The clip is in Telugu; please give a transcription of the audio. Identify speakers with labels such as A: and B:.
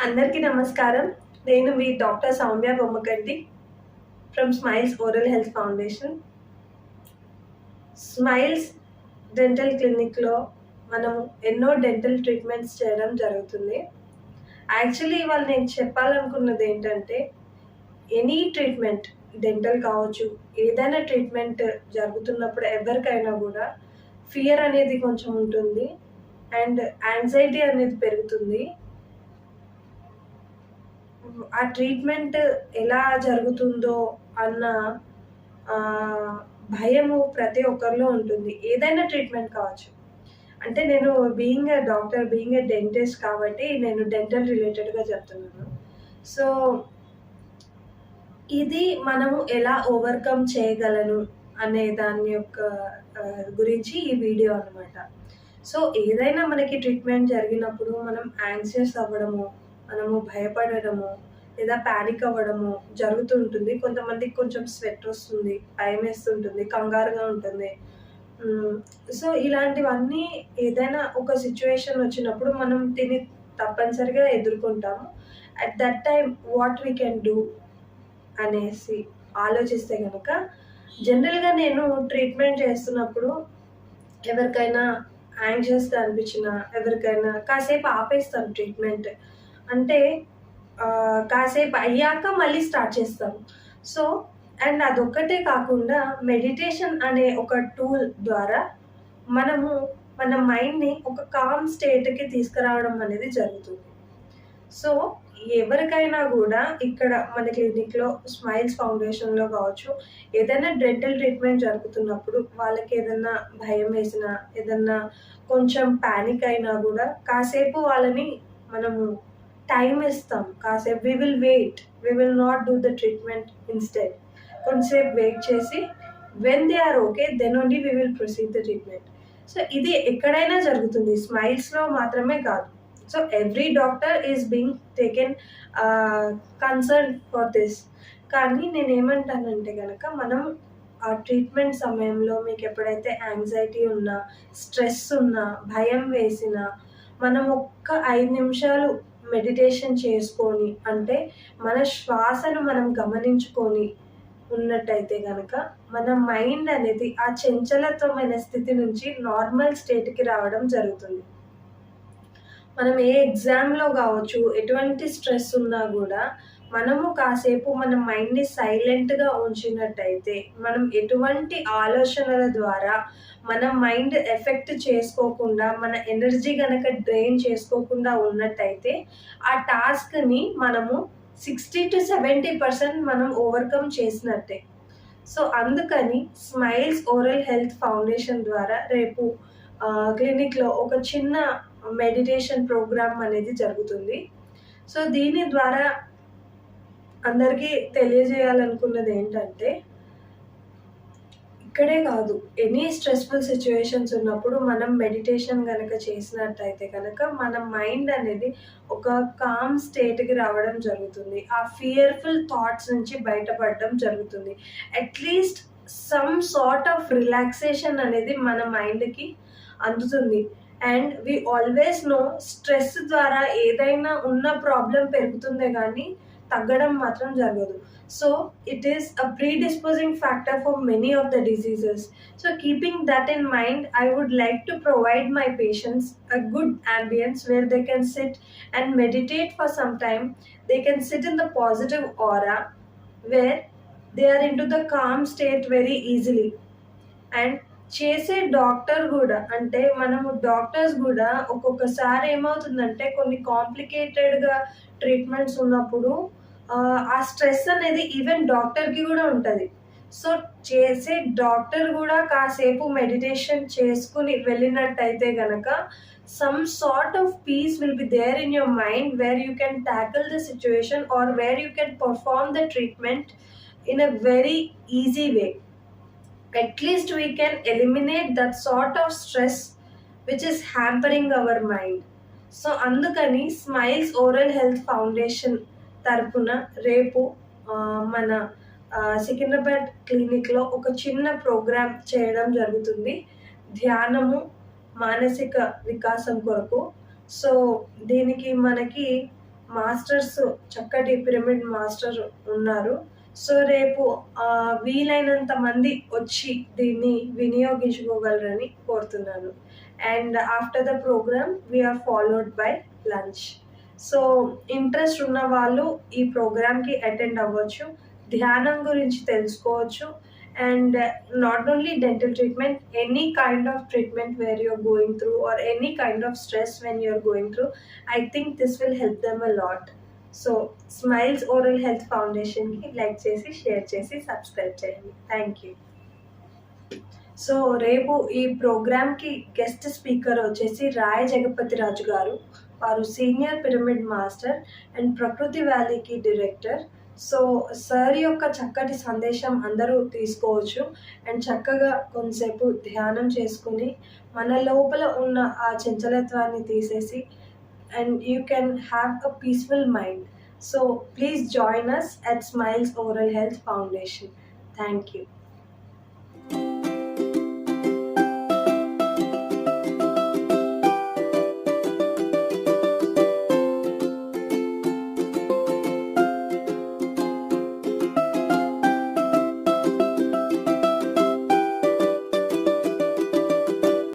A: అందరికీ నమస్కారం. నేను మీ doctor Soumya Bommagaddi from smiles oral health foundation. Smiles dental క్లినిక్‌లో మనము ఎన్నో డెంటల్ ట్రీట్మెంట్స్ చేయడం జరుగుతుంది. యాక్చువల్లీ ఇవాళ నేను చెప్పాలనుకున్నదేంటంటే, ఎనీ ట్రీట్మెంట్ డెంటల్ కావచ్చు, ఏదైనా ట్రీట్మెంట్ జరుగుతున్నప్పుడు ఎవరికైనా గూడా ఫియర్ అనేది కొంచెం ఉంటుంది. అండ్ యాంగ్జైటీ అనేది పెరుగుతుంది. ఆ ట్రీట్మెంట్ ఎలా జరుగుతుందో అన్న ఆహ్, భయము ప్రతి ఒక్కరిలో ఉంటుంది. ఏదైనా ట్రీట్మెంట్ కావచ్చు. అంటే నేను being a doctor, being a dentist కాబట్టి నేను డెంటల్ రిలేటెడ్‌గా చెప్తున్నాను. సో, ఇది మనము ఎలా ఓవర్‌కమ్ చేయగలను అనే దాని యొక్క గురించి ఈ వీడియో అనమాట. సో, ఏదైనా మనకి ట్రీట్మెంట్ జరిగినప్పుడు మనం యాంగ్షియస్ అవ్వడము, మనము భయపడడము, లేదా పానిక్ అవ్వడము జరుగుతూ ఉంటుంది. కొంతమందికి కొంచెం స్వెట్ వస్తుంది, భయమేస్తుంటుంది, కంగారుగా ఉంటుంది. సో, ఇలాంటివన్నీ ఏదైనా ఒక సిట్యుయేషన్ వచ్చినప్పుడు మనం దీన్ని తప్పనిసరిగా ఎదుర్కొంటాము. At that time what we can do అనేసి ఆలోచిస్తే గనక, జనరల్‌గా నేను ట్రీట్మెంట్ చేస్తున్నప్పుడు ఎవరికైనా యాంగ్షియస్‌గా అనిపించినా, ఎవరికైనా కాసేపు ఆపేస్తాను ట్రీట్మెంట్. అంటే కాసేపు అయ్యాక మళ్ళీ స్టార్ట్ చేస్తాను. సో, అండ్ అదొక్కటే కాకుండా మెడిటేషన్ అనే ఒక టూల్ ద్వారా మనము మన మైండ్‌ని ఒక కామ్ స్టేట్‌కి తీసుకురావడం అనేది జరుగుతుంది. సో, ఎవరికైనా గూడా ఇక్కడ మన క్లినిక్‌లో స్మైల్స్ ఫౌండేషన్‌లో కావచ్చు, ఏదైనా డెంటల్ ట్రీట్మెంట్ జరుగుతున్నప్పుడు వాళ్ళకేదన్నా భయమేసినా, ఏదన్నా కొంచెం పానిక్ అయినా గూడా కాసేపు వాళ్ళని మనము టైమ్ ఇస్తాం. కాసేపు we will wait. We will not do the treatment instead. కొంతసేపు వెయిట్ చేసి when they are okay then only we will proceed the treatment. So, ఇది ఎక్కడైనా జరుగుతుంది. స్మైల్స్‌లో మాత్రమే కాదు. So, every doctor is being taken concern for this. కానీ నేనేమంటానంటే గనక మనం ఆ ట్రీట్మెంట్ సమయంలో మీకెప్పుడైతే యాంగ్జైటీ ఉన్నా, స్ట్రెస్ ఉన్నా, భయం వేసినా, మనం ఒక్క 5 నిమిషాలు మెడిటేషన్ చేసుకొని, అంటే మన శ్వాసను మనం గమనించుకొని ఉన్నట్టయితే గనక, మన మైండ్ అనేది ఆ చంచలత్వమైన స్థితి నుంచి నార్మల్ స్టేట్‌కి రావడం జరుగుతుంది. మనం ఏ ఎగ్జామ్‌లో గావచ్చు, ఎటువంటి స్ట్రెస్ ఉన్నా గూడా, మనము కాసేపు మన మైండ్‌ని సైలెంట్‌గా ఉంచినట్టయితే, మనం ఎటువంటి ఆలోచనల ద్వారా మన మైండ్ ఎఫెక్ట్ చేసుకోకుండా, మన ఎనర్జీ గనక డ్రైన్ చేసుకోకుండా ఉన్నట్టయితే, ఆ టాస్క్‌ని మనము 60-70% మనం ఓవర్‌కమ్ చేసినట్టే. సో, అందుకని స్మైల్స్ ఓరల్ హెల్త్ ఫౌండేషన్ ద్వారా రేపు క్లినిక్‌లో ఒక చిన్న మెడిటేషన్ ప్రోగ్రామ్ అనేది జరుగుతుంది. సో, దీని ద్వారా అందరికీ తెలియజేయాలనుకున్నదేంటంటే, ఇక్కడే కాదు, ఎనీ స్ట్రెస్‌ఫుల్ సిట్యుయేషన్స్ ఉన్నప్పుడు మనం మెడిటేషన్ గనక చేసినట్టయితే గనక, మన మైండ్ అనేది ఒక కామ్ స్టేట్‌కి రావడం జరుగుతుంది. ఆ ఫియర్‌ఫుల్ థాట్స్ నుంచి బయటపడడం జరుగుతుంది. At least some sort of relaxation అనేది మన మైండ్‌కి అందుతుంది. And we always know stress ద్వారా ఏదైనా ఉన్న ప్రాబ్లమ్ పెరుగుతుందే గానీ, తగ్గడం మాత్రం జరగదు. So, it is a predisposing factor for many of the diseases. So, keeping that in mind, I would like to provide my patients a good ambience where they can sit and meditate for some time. They can sit in the positive aura where they are into the calm state very easily. And చేసే డాక్టర్ గూడా, అంటే మనము డాక్టర్స్ గూడా ఒక్కొక్కసారి ఏమవుతుందంటే కొన్ని కాంప్లికేటెడ్‌గా ట్రీట్మెంట్స్ ఉన్నప్పుడు ఆ స్ట్రెస్ అనేది ఈవెన్ డాక్టర్‌కి గూడా ఉంటది. సో, చేసే డాక్టర్ గూడా కాసేపు మెడిటేషన్ చేసుకొని వెళ్ళినట్టయితే గనక some sort of peace will be there in your mind where you can tackle the situation or where you can perform the treatment in a very easy way. At least we can eliminate that sort of stress which is hampering our mind. So, అందుకని స్మైల్స్ ఓరల్ హెల్త్ ఫౌండేషన్ తరపున రేపు మన సికింద్రాబాద్ క్లినిక్‌లో ఒక చిన్న ప్రోగ్రామ్ చేయడం జరుగుతుంది. ధ్యానము, మానసిక వికాసం కొరకు. సో, దీనికి మనకి మాస్టర్స్, చక్కటి పిరమిడ్ మాస్టర్ ఉన్నారు. సో రేపు వీలైనంత మంది వచ్చి దీన్ని వినియోగించుకోగలరని కోరుతున్నాను. And after the program we are followed by lunch. So interest ఉన్న వాళ్ళు ఈ ప్రోగ్రామ్కి అటెండ్ అవ్వచ్చు, ధ్యానం గురించి తెలుసుకోవచ్చు. And not only dental treatment, any kind of treatment where you're going through, or any kind of stress when you're going through, I think this will help them a lot. So Smiles Oral Health Foundation ki like chesi, share chesi, subscribe cheyandi. Thank you. So రేపు ఈ ప్రోగ్రామ్కి గెస్ట్ స్పీకర్ వచ్చేసి రాయ జగపతి రాజు గారు. వారు సీనియర్ పిరమిడ్ మాస్టర్ అండ్ ప్రకృతి వ్యాలీకి డైరెక్టర్. సో సార్ యొక్క చక్కటి సందేశం అందరూ తీసుకోవచ్చు అండ్ చక్కగా కొంతసేపు ధ్యానం చేసుకుని మన లోపల ఉన్న ఆ చంచలత్వాన్ని తీసేసి and you can have a peaceful mind. So please join us at Smiles oral health foundation. Thank you.